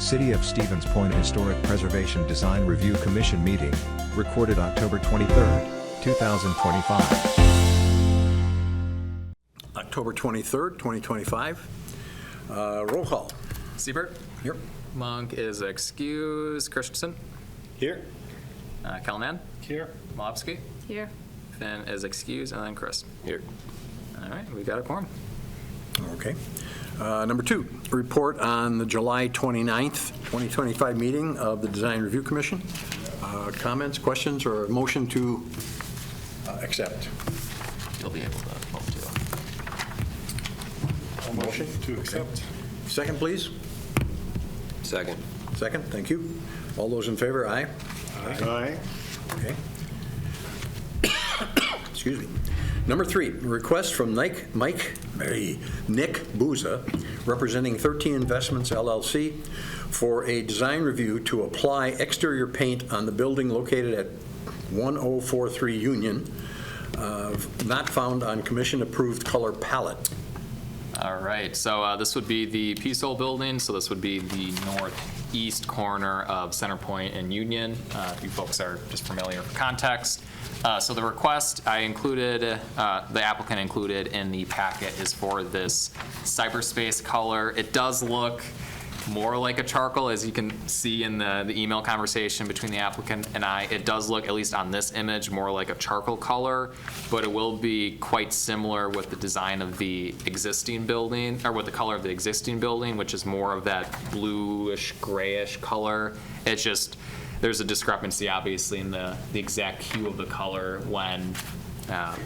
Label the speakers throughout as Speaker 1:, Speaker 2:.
Speaker 1: City of Stevens Point Historic Preservation Design Review Commission meeting, recorded October 23, 2025.
Speaker 2: October 23rd, 2025. Roll call.
Speaker 3: Siebert?
Speaker 2: Here.
Speaker 3: Monk is excused. Christensen?
Speaker 4: Here.
Speaker 3: Kellman?
Speaker 4: Here.
Speaker 3: Malowski?
Speaker 5: Here.
Speaker 3: Finn is excused, and then Chris.
Speaker 4: Here.
Speaker 3: All right, we got a quorum.
Speaker 2: Okay. Number 2, report on the July 29th, 2025 meeting of the Design Review Commission. Comments, questions, or a motion to accept?
Speaker 3: You'll be able to vote too.
Speaker 2: A motion to accept. Second, please.
Speaker 4: Second.
Speaker 2: Second, thank you. All those in favor, aye?
Speaker 4: Aye.
Speaker 2: Okay. Excuse me. Number 3, request from Nick Busa, representing 13 Investments LLC, for a design review to apply exterior paint on the building located at 1043 Union, not found on commission-approved color palette.
Speaker 3: All right, so this would be the Peaceful building, so this would be the northeast corner of Centerpoint and Union. If you folks are just familiar with context. So the request I included, the applicant included in the packet is for this cyberspace color. It does look more like a charcoal, as you can see in the email conversation between the applicant and I. It does look, at least on this image, more like a charcoal color, but it will be quite similar with the design of the existing building, or with the color of the existing building, which is more of that bluish, grayish color. It's just, there's a discrepancy, obviously, in the exact hue of the color when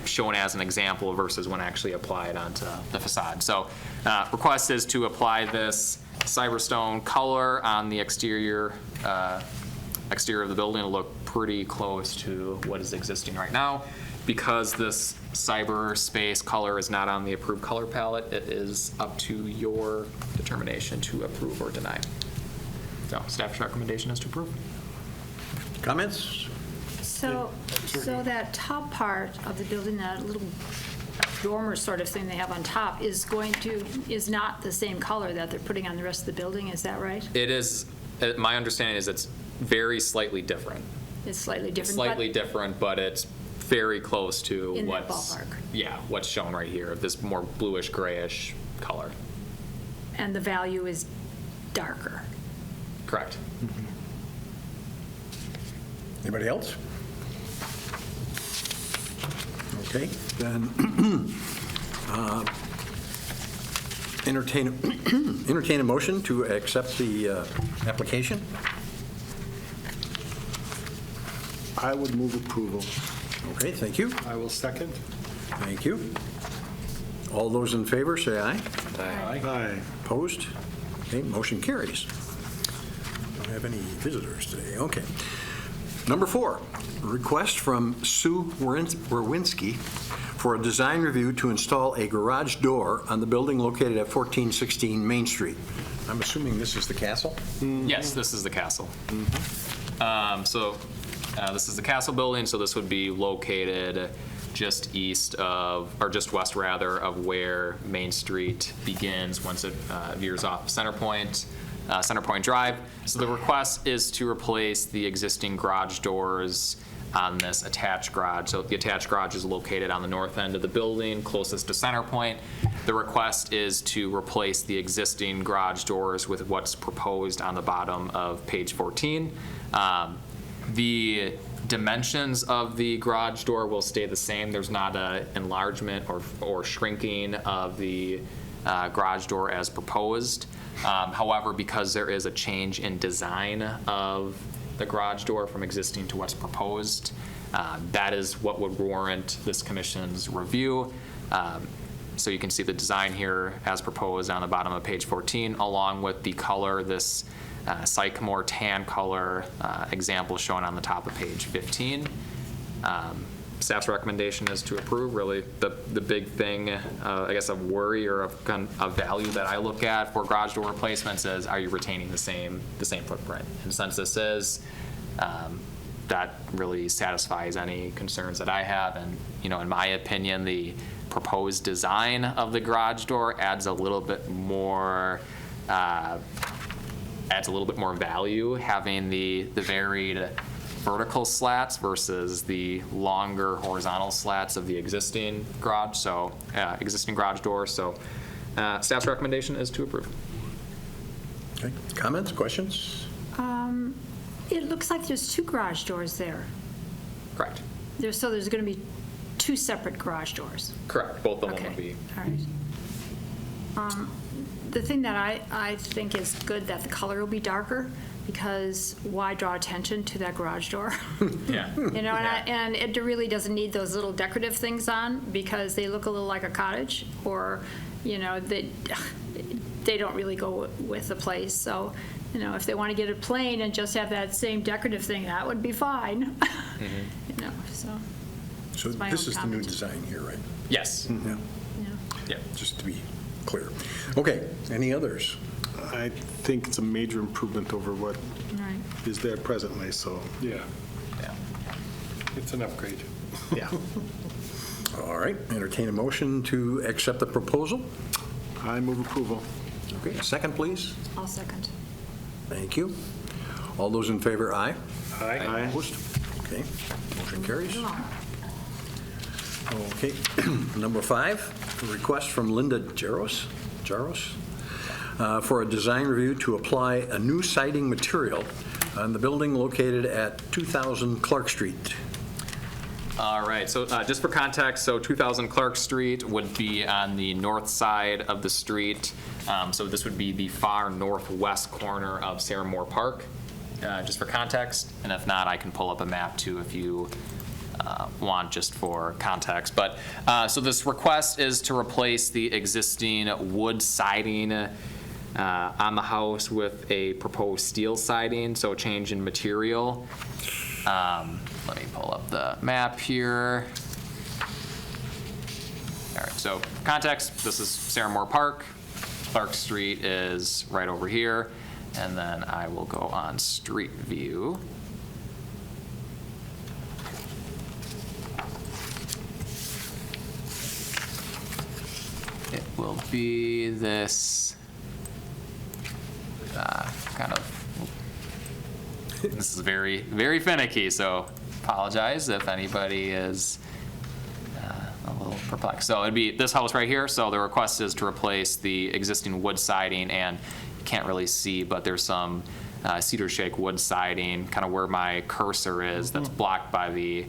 Speaker 3: shown as an example versus when actually applied onto the facade. So request is to apply this Cyberstone color on the exterior of the building to look pretty close to what is existing right now. Because this cyberspace color is not on the approved color palette, it is up to your determination to approve or deny. So staff's recommendation is to approve.
Speaker 2: Comments?
Speaker 5: So that top part of the building, that little dormer sort of thing they have on top is not the same color that they're putting on the rest of the building, is that right?
Speaker 3: It is, my understanding is it's very slightly different.
Speaker 5: It's slightly different.
Speaker 3: Slightly different, but it's very close to
Speaker 5: in
Speaker 3: what's,
Speaker 5: that ballpark.
Speaker 3: Yeah, what's shown right here, this more bluish grayish color.
Speaker 5: And the value is darker.
Speaker 3: Correct.
Speaker 2: Anybody else? Okay, then entertain a motion to accept the application.
Speaker 4: I would move approval.
Speaker 2: Okay, thank you.
Speaker 4: I will second.
Speaker 2: Thank you. All those in favor, say aye.
Speaker 4: Aye. Aye.
Speaker 2: Opposed? Okay, motion carries. Don't have any visitors today. Okay. Number 4, request from Sue Werwinski for a design review to install a garage door on the building located at 1416 Main Street. I'm assuming this is the castle?
Speaker 3: Mm-hmm. Yes, this is the castle. Mm-hmm. This is the castle building, so this would be located just east of, or just west rather, of where Main Street begins once it veers off Centerpoint Drive. So the request is to replace the existing garage doors on this attached garage. So the attached garage is located on the north end of the building, closest to Centerpoint. The request is to replace the existing garage doors with what's proposed on the bottom of page 14. The dimensions of the garage door will stay the same. There's not an enlargement or shrinking of the garage door as proposed. However, because there is a change in design of the garage door from existing to what's proposed, that is what would warrant this commission's review. So you can see the design here as proposed on the bottom of page 14, along with the color, this sycamore tan color example shown on the top of page 15. Staff's recommendation is to approve. Really, the big thing, I guess, of worry or of value that I look at for garage door replacements is, are you retaining the same footprint? And since this is, that really satisfies any concerns that I have. And in my opinion, the proposed design of the garage door adds a little bit more adds a little bit more value, having the varied vertical slats versus the longer horizontal slats of the existing garage, so existing garage doors. So staff's recommendation is to approve.
Speaker 2: Okay, comments, questions?
Speaker 5: It looks like there's 2 garage doors there.
Speaker 3: Correct.
Speaker 5: So there's going to be 2 separate garage doors.
Speaker 3: Correct. Both of them
Speaker 5: Okay,
Speaker 3: would be.
Speaker 5: all right. The thing that I think is good, that the color will be darker, because why draw attention to that garage door?
Speaker 3: Yeah.
Speaker 5: You know, and it really doesn't need those little decorative things on, because they look a little like a cottage, or, you know, they don't really go with the place. So, you know, if they want to get it plain and just have that same decorative thing, that would be fine. You know, so.
Speaker 2: So
Speaker 5: That's my
Speaker 2: this
Speaker 5: own
Speaker 2: is the new
Speaker 5: comment.
Speaker 2: design here, right?
Speaker 3: Yes.
Speaker 2: Yeah,
Speaker 5: Yeah.
Speaker 3: Yeah.
Speaker 2: just to be clear. Okay, any others?
Speaker 4: I think it's a major improvement over what
Speaker 5: Right.
Speaker 4: is there presently, so,
Speaker 6: Yeah,
Speaker 3: Yeah.
Speaker 6: it's an upgrade.
Speaker 4: yeah.
Speaker 2: All right, entertain a motion to accept the proposal.
Speaker 4: I move approval.
Speaker 2: Okay, a second, please.
Speaker 5: I'll second.
Speaker 2: Thank you. All those in favor, aye?
Speaker 4: Aye.
Speaker 2: Opposed? Okay, motion carries.
Speaker 5: Move along.
Speaker 2: Okay, number 5, a request from Linda Jaros, for a design review to apply a new siding material on the building located at 2000 Clark Street.
Speaker 3: All right, so just for context, so 2000 Clark Street would be on the north side of the street. So this would be the far northwest corner of Sarah Moore Park, just for context. And if not, I can pull up a map too if you want, just for context. But so this request is to replace the existing wood siding on the house with a proposed steel siding, so a change in material. Let me pull up the map here. All right, so context, this is Sarah Moore Park. Clark Street is right over here. And then I will go on Street View. It will be this kind of, this is very, very finicky, so apologize if anybody is a little perplexed. So it'd be this house right here. So the request is to replace the existing wood siding, and you can't really see, but there's some cedar shake wood siding kind of where my cursor is, that's blocked by the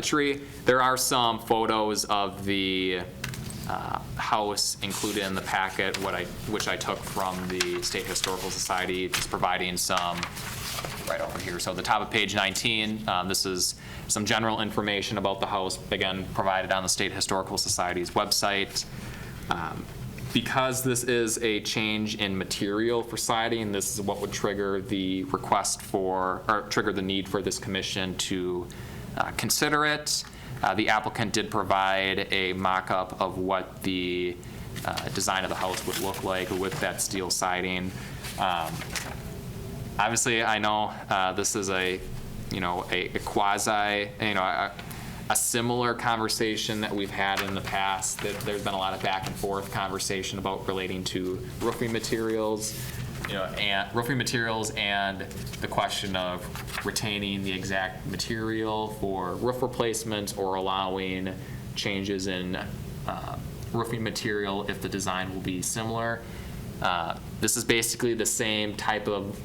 Speaker 3: tree. There are some photos of the house included in the packet, which I took from the State Historical Society, just providing some right over here. So the top of page 19, this is some general information about the house, again, provided on the State Historical Society's website. Because this is a change in material for siding, this is what would trigger the request for, or trigger the need for this commission to consider it. The applicant did provide a mock-up of what the design of the house would look like with that steel siding. Obviously, I know this is a quasi, a similar conversation that we've had in the past. That there's been a lot of back and forth conversation about relating to roofing materials, and roofing materials, and the question of retaining the exact material for roof replacements or allowing changes in roofing material if the design will be similar. This is basically the same type of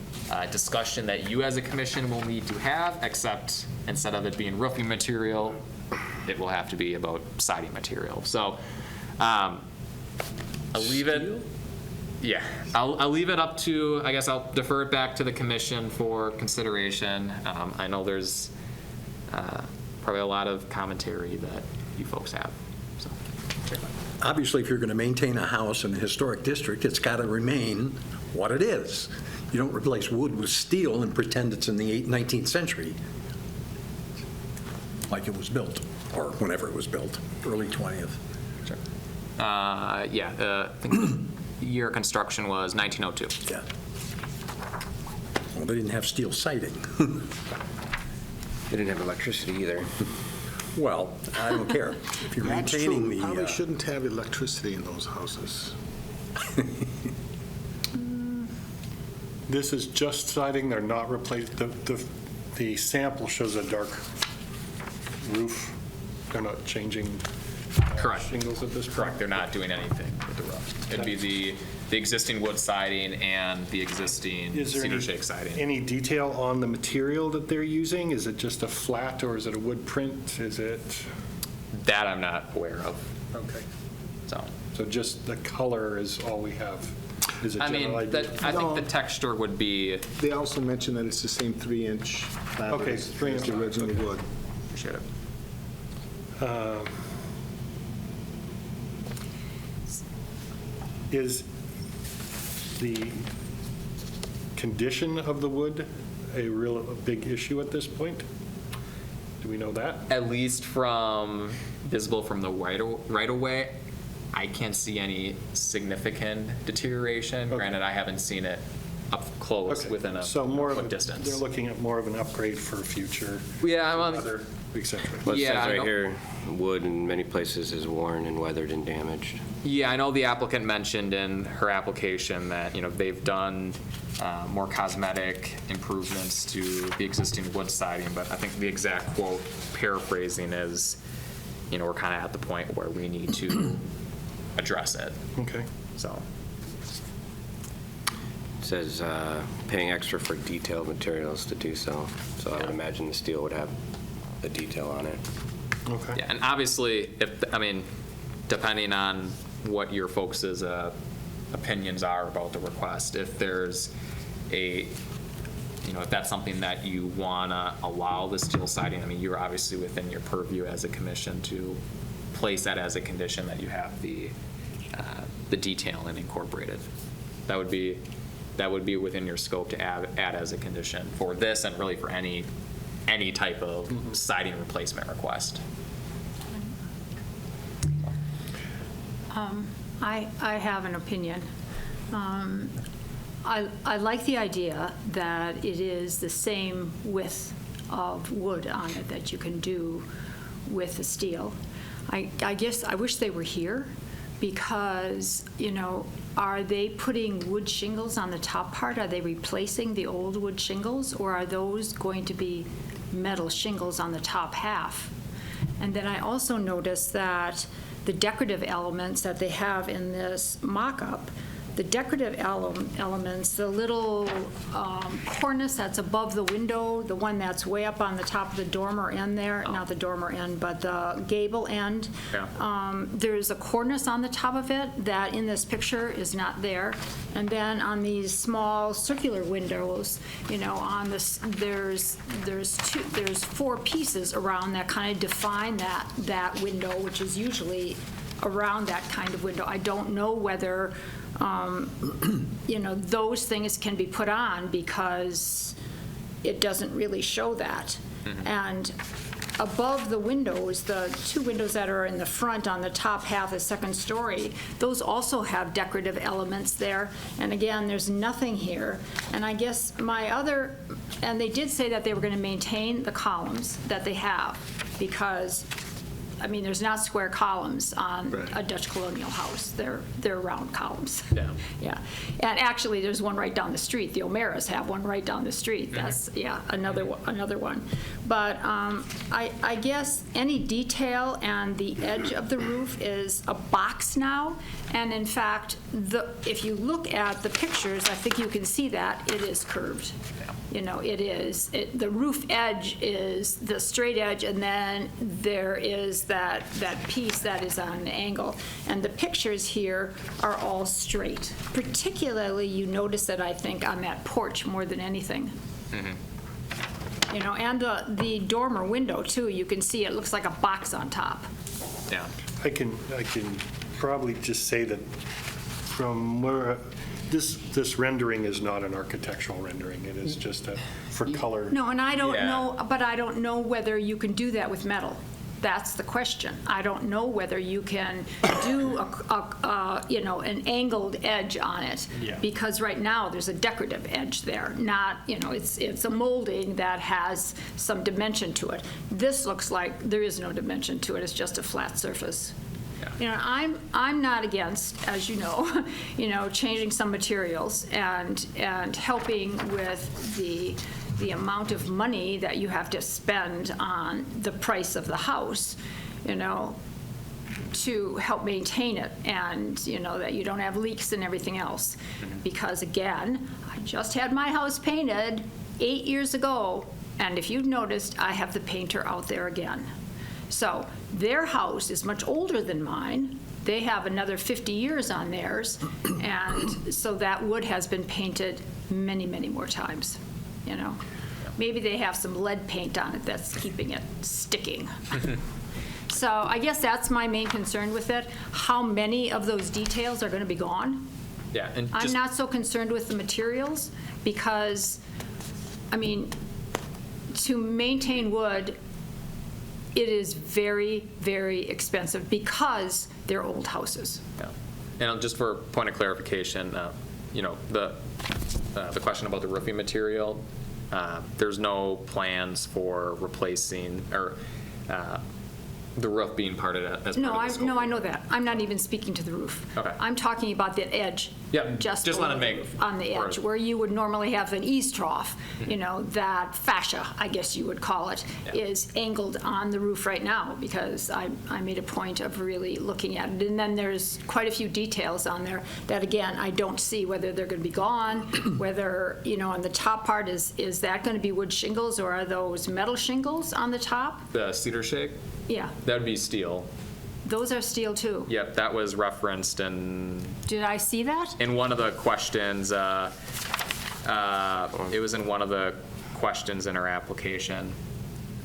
Speaker 3: discussion that you as a commission will need to have, except instead of it being roofing material, it will have to be about siding material. So I'll leave it. Yeah, I'll leave it up to, I guess I'll defer it back to the commission for consideration. I know there's probably a lot of commentary that you folks have. So.
Speaker 2: Obviously, if you're going to maintain a house in a historic district, it's got to remain what it is. You don't replace wood with steel and pretend it's in the 19th century, like it was built, or whenever it was built, early 20th.
Speaker 3: Sure. I think the year of construction was 1902.
Speaker 2: Yeah. Well, they didn't have steel siding.
Speaker 7: They didn't have electricity either.
Speaker 2: Well, I don't care. If you're
Speaker 4: That's
Speaker 2: maintaining
Speaker 4: true.
Speaker 2: the...
Speaker 4: Probably shouldn't have electricity in those houses.
Speaker 6: This is just siding, they're not replaced, the sample shows a dark roof. They're not changing
Speaker 3: Correct.
Speaker 6: shingles at this point?
Speaker 3: Correct, they're not doing anything with the roof. It'd be the existing wood siding and the existing
Speaker 6: Is there
Speaker 3: cedar shake siding.
Speaker 6: any detail on the material that they're using? Is it just a flat, or is it a wood print? Is it,
Speaker 3: That I'm not aware of,
Speaker 6: okay.
Speaker 3: so.
Speaker 6: Just the color is all we have? Is a
Speaker 3: I mean,
Speaker 6: general idea?
Speaker 3: I think the texture would be,
Speaker 4: They also mentioned that it's the same 3-inch lattice
Speaker 6: Okay,
Speaker 4: as
Speaker 6: 3-inch
Speaker 4: the original
Speaker 6: lattice, okay.
Speaker 4: wood.
Speaker 3: appreciate it.
Speaker 6: Is the condition of the wood a big issue at this point? Do we know that?
Speaker 3: At least from, visible from the right of way, I can't see any significant deterioration.
Speaker 6: Okay.
Speaker 3: Granted, I haven't seen it up close
Speaker 6: Okay.
Speaker 3: within a
Speaker 6: So more of
Speaker 3: foot
Speaker 6: a-
Speaker 3: distance.
Speaker 6: They're looking at more of an upgrade for future,
Speaker 3: Yeah, I'm on,
Speaker 6: other, et cetera.
Speaker 7: Well, it
Speaker 3: Yeah,
Speaker 7: says
Speaker 3: I
Speaker 7: right
Speaker 3: know.
Speaker 7: here, wood in many places is worn and weathered and damaged.
Speaker 3: yeah, I know the applicant mentioned in her application that, they've done more cosmetic improvements to the existing wood siding, but I think the exact quote, paraphrasing, is, we're kind of at the point where we need to address it,
Speaker 6: Okay.
Speaker 3: so.
Speaker 7: It says paying extra for detailed materials to do so. So I would imagine the steel would have the detail on it.
Speaker 6: Okay.
Speaker 3: Yeah, and obviously, depending on what your folks' opinions are about the request, if there's if that's something that you want to allow the steel siding, you're obviously within your purview as a commission to place that as a condition that you have the detailing incorporated. That would be within your scope to add as a condition for this and really for any type of siding replacement request.
Speaker 5: I have an opinion. I like the idea that it is the same width of wood on it that you can do with the steel. I guess I wish they were here because, are they putting wood shingles on the top part? Are they replacing the old wood shingles, or are those going to be metal shingles on the top half? And then I also noticed that the decorative elements that they have in this mock-up, the decorative elements, the little cornice that's above the window, the one that's way up on the top of the dormer end there, not the dormer end, but the gable end.
Speaker 3: Yeah.
Speaker 5: There's a cornice on the top of it that in this picture is not there. And then on these small circular windows, on this, there's 4 pieces around that kind of define that window, which is usually around that kind of window. I don't know whether those things can be put on because it doesn't really show that. And above the windows, the 2 windows that are in the front on the top half, the second story, those also have decorative elements there. And again, there's nothing here. And I guess and they did say that they were going to maintain the columns that they have because there's not square columns on a Dutch colonial house. They're round columns.
Speaker 3: Yeah.
Speaker 5: Yeah. And actually, there's one right down the street. The O'Maras have one right down the street. That's, another one. But I guess any detail and the edge of the roof is a box now. And in fact, if you look at the pictures, I think you can see that it is curved. It is. The roof edge is the straight edge, and then there is that piece that is on an angle. And the pictures here are all straight. Particularly, you notice that, I think, on that porch more than anything. And the dormer window, too, you can see it looks like a box on top.
Speaker 3: Yeah.
Speaker 6: I can probably just say that from where, this rendering is not an architectural rendering. It is just for color.
Speaker 5: No, and I don't
Speaker 3: Yeah.
Speaker 5: know, but I don't know whether you can do that with metal. That's the question. I don't know whether you can do an angled edge on it.
Speaker 6: Yeah.
Speaker 5: Because right now, there's a decorative edge there, not, it's a molding that has some dimension to it. This looks like there is no dimension to it. It's just a flat surface.
Speaker 3: Yeah.
Speaker 5: I'm not against, as you know, changing some materials and helping with the amount of money that you have to spend on the price of the house, to help maintain it, and that you don't have leaks and everything else. Because again, I just had my house painted 8 years ago, and if you've noticed, I have the painter out there again. So their house is much older than mine. They have another 50 years on theirs, and so that wood has been painted many, many more times, Maybe they have some lead paint on it that's keeping it sticking. So I guess that's my main concern with it. How many of those details are going to be gone?
Speaker 3: Yeah, and
Speaker 5: I'm
Speaker 3: just,
Speaker 5: not so concerned with the materials because, to maintain wood, it is very, very expensive because they're old houses.
Speaker 3: yeah. And just for point of clarification, the question about the roofing material, there's no plans for replacing or the roof being part of that as
Speaker 5: No,
Speaker 3: part of the scope.
Speaker 5: I know that. I'm not even speaking to the roof.
Speaker 3: Okay.
Speaker 5: I'm talking about the edge.
Speaker 3: Yep,
Speaker 5: Just
Speaker 3: just wanna
Speaker 5: over
Speaker 3: make-
Speaker 5: the roof, on the
Speaker 3: or-
Speaker 5: edge, where you would normally have an eaves trough,
Speaker 3: Mm-hmm.
Speaker 5: that fascia, I guess you would call it,
Speaker 3: Yeah.
Speaker 5: is angled on the roof right now, because I made a point of really looking at it. And then there's quite a few details on there that, again, I don't see whether they're going to be gone, whether, on the top part, is that going to be wood shingles, or are those metal shingles on the top?
Speaker 3: The cedar shake,
Speaker 5: Yeah,
Speaker 3: that would be steel.
Speaker 5: those are steel too.
Speaker 3: Yep, that was referenced in
Speaker 5: Did I see that?
Speaker 3: one of the questions. It was in one of the questions in our application.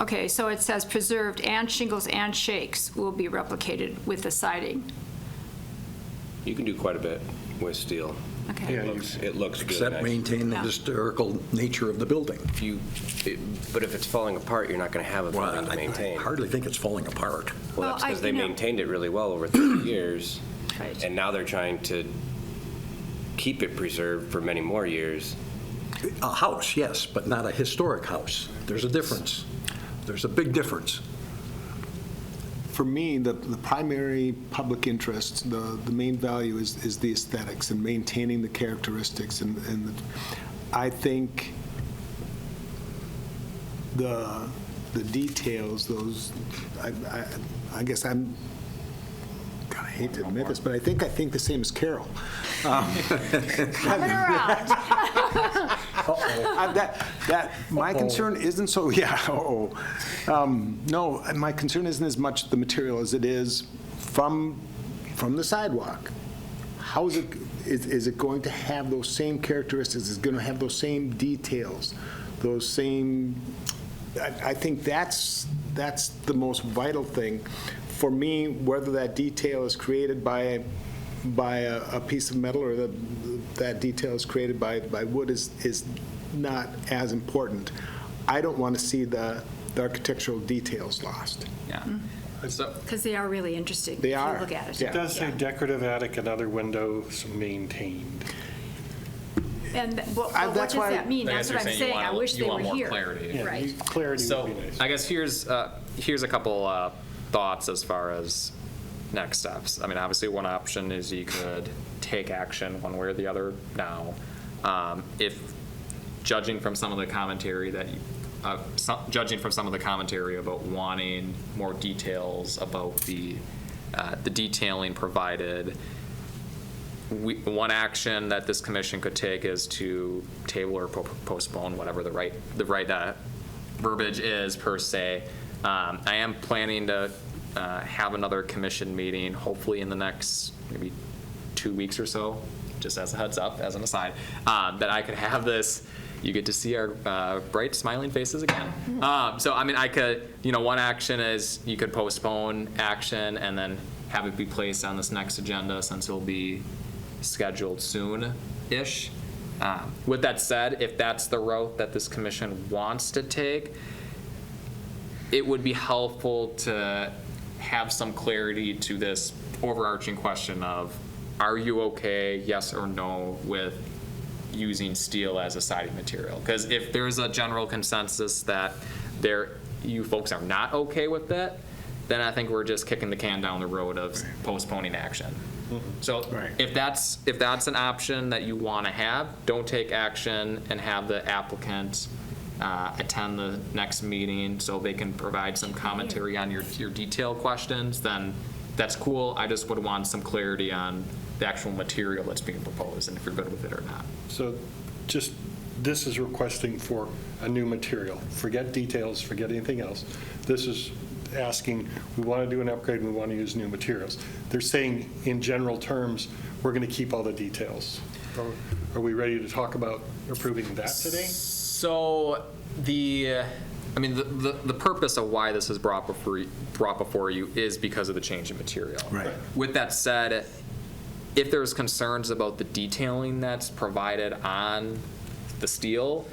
Speaker 5: Okay, so it says preserved and shingles and shakes will be replicated with the siding.
Speaker 7: You can do quite a bit with steel.
Speaker 5: Okay.
Speaker 7: It looks good.
Speaker 2: Except
Speaker 7: nice.
Speaker 2: maintain the
Speaker 5: Yeah.
Speaker 2: historical nature of the building.
Speaker 7: But if it's falling apart, you're not going to have a building to
Speaker 2: I
Speaker 7: maintain.
Speaker 2: hardly think it's falling apart.
Speaker 7: Well, that's
Speaker 5: Well,
Speaker 7: because they
Speaker 5: you know-
Speaker 7: maintained it really well over 30 years.
Speaker 5: Right.
Speaker 7: And now they're trying to keep it preserved for many more years.
Speaker 2: A house, yes, but not a historic house. There's a difference. There's a big difference.
Speaker 4: For me, the primary public interest, the main value is the aesthetics and maintaining the characteristics. And I think the details, I guess God, I hate to admit this, but I think the same as Carol.
Speaker 5: Coming around.
Speaker 4: My concern isn't so, no, my concern isn't as much the material as it is from the sidewalk. How is it going to have those same characteristics? Is it going to have those same details, those same, I think that's the most vital thing. For me, whether that detail is created by a piece of metal or that detail is created by wood is not as important. I don't want to see the architectural details lost.
Speaker 3: Yeah. So,
Speaker 5: Because they are really interesting.
Speaker 4: They
Speaker 5: if
Speaker 4: are,
Speaker 5: you look at it.
Speaker 4: yeah.
Speaker 6: It does say decorative attic and other windows maintained.
Speaker 5: And what
Speaker 4: that's
Speaker 5: does
Speaker 4: why-
Speaker 5: that mean?
Speaker 3: I
Speaker 5: That's
Speaker 3: guess
Speaker 5: what
Speaker 3: you're
Speaker 5: I'm
Speaker 3: saying you
Speaker 5: saying. I
Speaker 3: want-
Speaker 5: wish
Speaker 3: you
Speaker 5: they
Speaker 3: want
Speaker 5: were
Speaker 3: more
Speaker 5: here.
Speaker 3: clarity.
Speaker 6: Yeah,
Speaker 5: Right.
Speaker 6: clarity
Speaker 3: So
Speaker 6: would be nice.
Speaker 3: I guess here's a couple thoughts as far as next steps. I mean, obviously, one option is you could take action one way or the other now. If judging from some of the commentary about wanting more details about the detailing provided, one action that this commission could take is to table or postpone whatever the right verbiage is per se. I am planning to have another commission meeting, hopefully in the next maybe 2 weeks or so, just as a heads up, as an aside, that I could have this. You get to see our bright, smiling faces again. So, I mean, I could, one action is you could postpone action and then have it be placed on this next agenda since it'll be scheduled soon-ish. With that said, if that's the route that this commission wants to take, it would be helpful to have some clarity to this overarching question of, are you okay, yes or no, with using steel as a siding material? Because if there's a general consensus that you folks are not okay with that, then I think we're just kicking the can down the road of postponing action. So
Speaker 4: Right.
Speaker 3: if that's an option that you want to have, don't take action and have the applicant attend the next meeting so they can provide some commentary on your detailed questions, then that's cool. I just would want some clarity on the actual material that's being proposed and if you're good with it or not.
Speaker 6: So just, this is requesting for a new material. Forget details, forget anything else. This is asking, we want to do an upgrade, and we want to use new materials. They're saying, in general terms, we're going to keep all the details. Are we ready to talk about approving that today?
Speaker 3: So the purpose of why this is brought before you is because of the change in material.
Speaker 4: Right.
Speaker 3: With that said, if there's concerns about the detailing that's provided on the steel,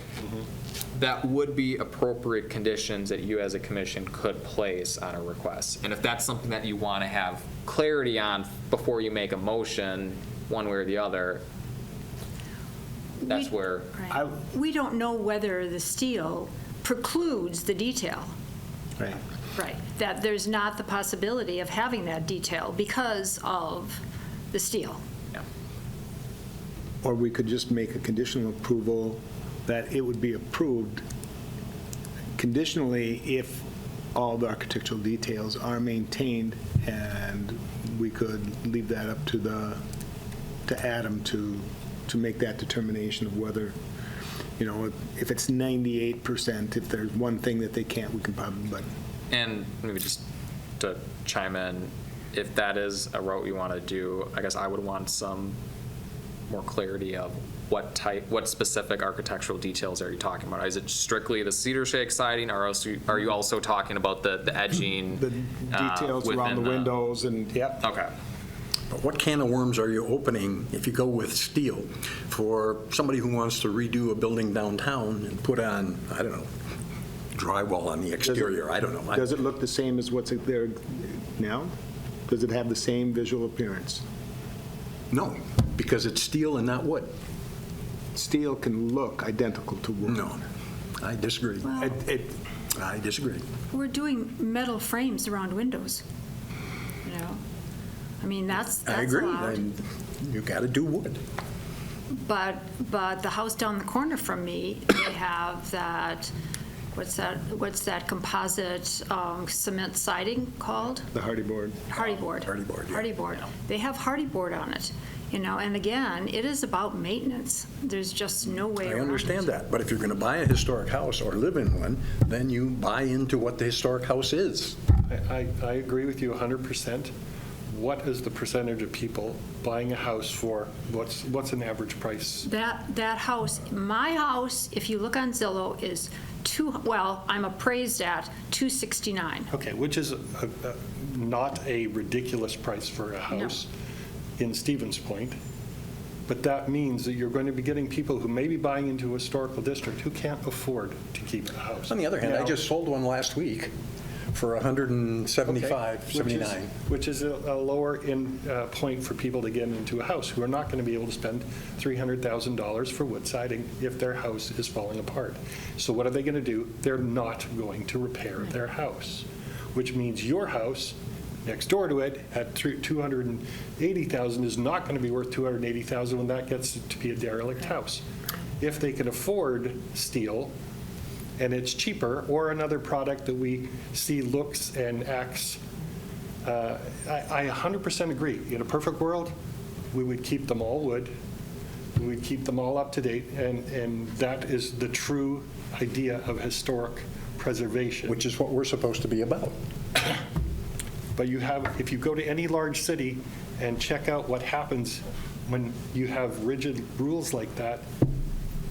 Speaker 3: that would be appropriate conditions that you as a commission could place on a request. And if that's something that you want to have clarity on before you make a motion, one way or the other, that's where.
Speaker 5: Right. We don't know whether the steel precludes the detail.
Speaker 4: Right.
Speaker 5: Right, that there's not the possibility of having that detail because of the steel.
Speaker 3: Yeah.
Speaker 4: Or we could just make a conditional approval that it would be approved conditionally if all the architectural details are maintained, and we could leave that up to Adam to make that determination of whether, if it's 98%, if there's one thing that they can't, we can probably, but.
Speaker 3: And maybe just to chime in, if that is a route you want to do, I guess I would want some more clarity of what specific architectural details are you talking about? Is it strictly the cedar shake siding, or are you also talking about the edging?
Speaker 4: The details around the windows and, yep.
Speaker 3: Okay.
Speaker 2: But what can of worms are you opening if you go with steel for somebody who wants to redo a building downtown and put on, I don't know, drywall on the exterior? I don't know.
Speaker 4: Does it look the same as what's there now? Does it have the same visual appearance?
Speaker 2: No, because it's steel and not wood.
Speaker 4: Steel can look identical to wood.
Speaker 2: No, I disagree.
Speaker 5: Well,
Speaker 2: I disagree.
Speaker 5: we're doing metal frames around windows, I mean, that's
Speaker 2: I agree.
Speaker 5: allowed.
Speaker 2: And you got to do wood.
Speaker 5: But the house down the corner from me, they have that, what's that composite cement siding called?
Speaker 4: The hardy board.
Speaker 5: Hardy board.
Speaker 2: Hardy board, yeah.
Speaker 5: Hardy board. They have hardy board on it, and again, it is about maintenance. There's just no way around it.
Speaker 2: I understand that, but if you're going to buy a historic house or live in one, then you buy into what the historic house is.
Speaker 6: I agree with you 100%. What is the percentage of people buying a house for, what's an average price?
Speaker 5: That house, my house, if you look on Zillow, is I'm appraised at $269.
Speaker 6: Okay, which is not a ridiculous price for a house in Stevens Point, but that means that you're going to be getting people who may be buying into a historical district who can't afford to keep a house.
Speaker 2: On the other hand, I just sold one last week for $175,
Speaker 6: Okay,
Speaker 2: $79.
Speaker 6: which is a lower point for people to get into a house who are not going to be able to spend $300,000 for wood siding if their house is falling apart. So what are they going to do? They're not going to repair their house, which means your house next door to it at $280,000 is not going to be worth $280,000 when that gets to be a derelict house. If they can afford steel, and it's cheaper, or another product that we see looks and acts, I 100% agree. In a perfect world, we would keep them all wood, we would keep them all up to date, and that is the true idea of historic preservation.
Speaker 2: Which is what we're supposed to be about.
Speaker 6: But if you go to any large city and check out what happens when you have rigid rules like that,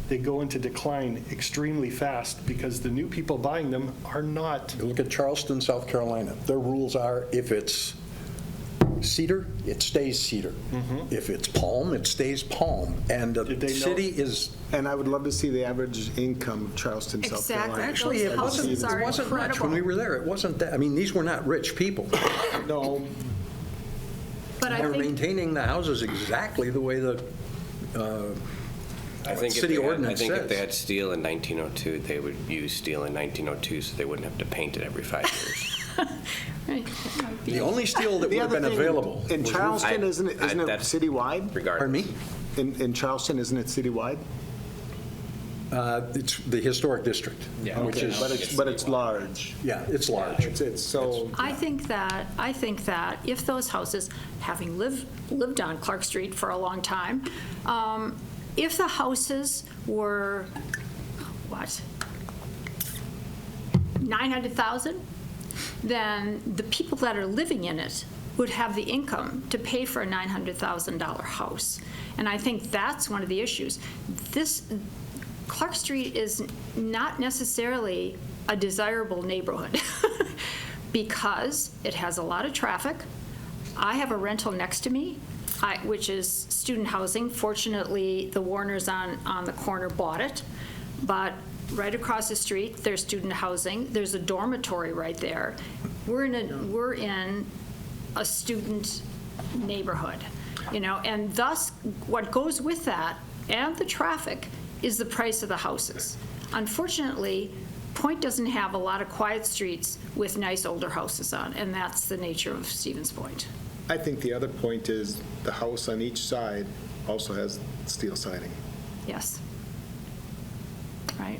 Speaker 6: they go into decline extremely fast because the new people buying them are not.
Speaker 2: You look at Charleston, South Carolina. Their rules are if it's cedar, it stays cedar. If it's palm, it stays palm. And the city is...
Speaker 4: And I would love to see the average income of Charleston, South Carolina.
Speaker 5: Exactly.
Speaker 2: Actually, it wasn't much when we were there. It wasn't that. I mean, these were not rich people.
Speaker 4: No.
Speaker 5: But
Speaker 2: They were maintaining the houses exactly the way the city ordinance says.
Speaker 7: I think if they had steel in 1902, they would use steel in 1902 so they wouldn't have to paint it every 5 years.
Speaker 5: Right, that might be-
Speaker 2: The only steel that would
Speaker 4: The
Speaker 2: have
Speaker 4: other
Speaker 2: been
Speaker 4: thing,
Speaker 2: available.
Speaker 4: in
Speaker 2: was
Speaker 4: Charleston,
Speaker 2: roof-
Speaker 4: isn't it
Speaker 7: that's-
Speaker 4: citywide?
Speaker 2: Pardon me?
Speaker 4: In Charleston, isn't it citywide?
Speaker 2: It's the historic district,
Speaker 3: Yeah.
Speaker 2: which
Speaker 3: Okay,
Speaker 2: is,
Speaker 4: But it's large.
Speaker 2: yeah, it's large.
Speaker 4: It's so,
Speaker 5: I think that if those houses, having lived on Clark Street for a long time, if the houses were, what, 900,000, then the people that are living in it would have the income to pay for a $900,000 house. And I think that's one of the issues. Clark Street is not necessarily a desirable neighborhood because it has a lot of traffic. I have a rental next to me, which is student housing. Fortunately, the Warners on the corner bought it, but right across the street, there's student housing. There's a dormitory right there. We're in a student neighborhood, and thus what goes with that and the traffic is the price of the houses. Unfortunately, Point doesn't have a lot of quiet streets with nice older houses on, and that's the nature of Stevens Point.
Speaker 4: I think the other point is the house on each side also has steel siding.
Speaker 5: Yes. Right?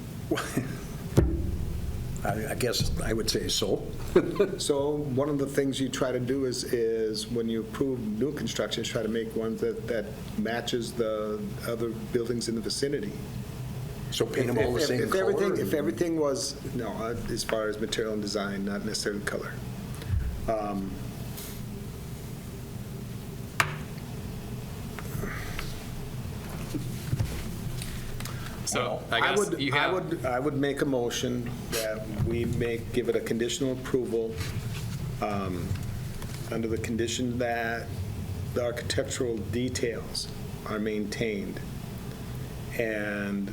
Speaker 2: I guess I would say so.
Speaker 4: So one of the things you try to do is when you approve new construction, is try to make one that matches the other buildings in the vicinity.
Speaker 2: So paint them all the same color?
Speaker 4: If everything was, no, as far as material and design, not necessarily color.
Speaker 3: So I guess you have.
Speaker 4: I would make a motion that we give it a conditional approval under the condition that the architectural details are maintained, and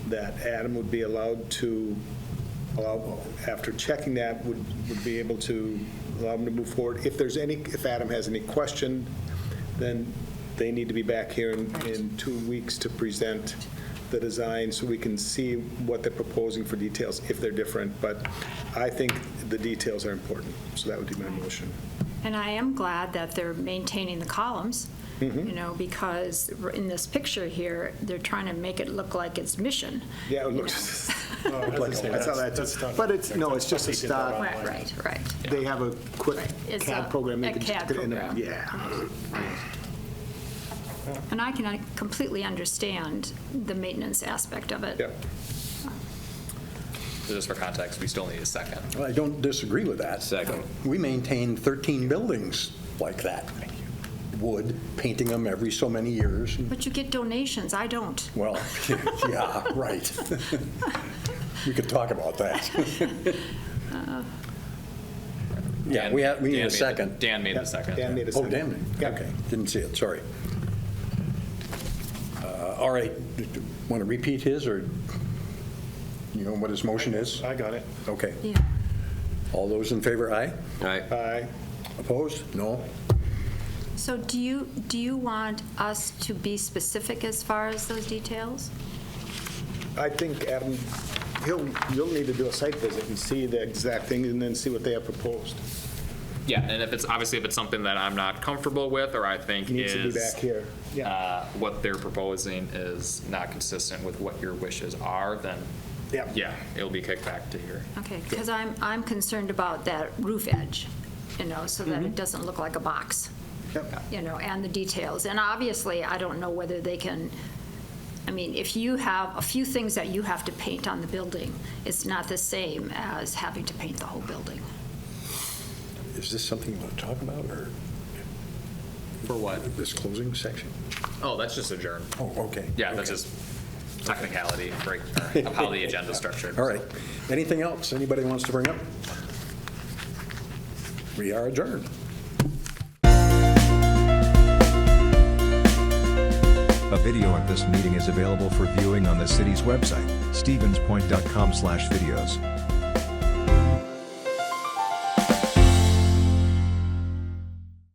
Speaker 4: that Adam would be allowed to, after checking that, would be able to allow him to move forward. If Adam has any question, then they need to be back here in 2 weeks to present the design so we can see what they're proposing for details, if they're different. But I think the details are important, so that would be my motion.
Speaker 5: And I am glad that they're maintaining the columns, because in this picture here, they're trying to make it look like it's Mission.
Speaker 4: Yeah, it looks,
Speaker 6: That's
Speaker 4: that's
Speaker 6: not-
Speaker 4: but it's just a stock.
Speaker 5: Right.
Speaker 4: They have a quick
Speaker 5: It's
Speaker 4: CAD program. they
Speaker 5: a
Speaker 4: can just
Speaker 5: CAD
Speaker 4: put it in
Speaker 5: program.
Speaker 4: Yeah.
Speaker 5: And I can completely understand the maintenance aspect of it.
Speaker 4: Yep.
Speaker 3: So just for context, we still need a second.
Speaker 2: Well, I don't disagree with that.
Speaker 7: Second.
Speaker 2: We maintain 13 buildings like that. Wood, painting them every so many years.
Speaker 5: But you get donations, I don't.
Speaker 2: Well, yeah, right. We could talk about that. Yeah, we need
Speaker 3: Dan
Speaker 2: a second.
Speaker 3: Dan made the second.
Speaker 4: Dan made a
Speaker 2: Oh,
Speaker 4: second.
Speaker 2: damn it.
Speaker 4: Yeah.
Speaker 2: Okay, didn't see it, sorry. All right, want to repeat his, or you know what his motion is?
Speaker 6: I got it.
Speaker 2: Okay.
Speaker 5: Yeah.
Speaker 2: All those in favor, aye?
Speaker 7: All right.
Speaker 4: Aye.
Speaker 2: Opposed? No?
Speaker 5: So do you want us to be specific as far as those details?
Speaker 4: I think, Adam, you'll need to do a site visit and see the exact thing, and then see what they have proposed.
Speaker 3: Yeah, and if it's something that I'm not comfortable with, or I think
Speaker 4: Needs to be
Speaker 3: is
Speaker 4: back here. Yeah.
Speaker 3: what they're proposing is not consistent with what your wishes are, then yeah, it'll be kicked back to here.
Speaker 5: Okay, because I'm concerned about that roof edge, so that it doesn't look like a box,
Speaker 4: Yep.
Speaker 5: and the details. And obviously, I don't know whether they can, if you have a few things that you have to paint on the building, it's not the same as having to paint the whole building.
Speaker 2: Is this something you want to talk about, or
Speaker 3: For what?
Speaker 2: this closing section?
Speaker 3: Oh, that's just adjourn.
Speaker 2: Oh, okay.
Speaker 3: Yeah, that's
Speaker 2: Okay.
Speaker 3: just technicality of how the agenda's structured.
Speaker 2: All right. Anything else anybody wants to bring up? We are adjourned.
Speaker 1: A video of this meeting is available for viewing on the city's website, stevenspoint.com/videos.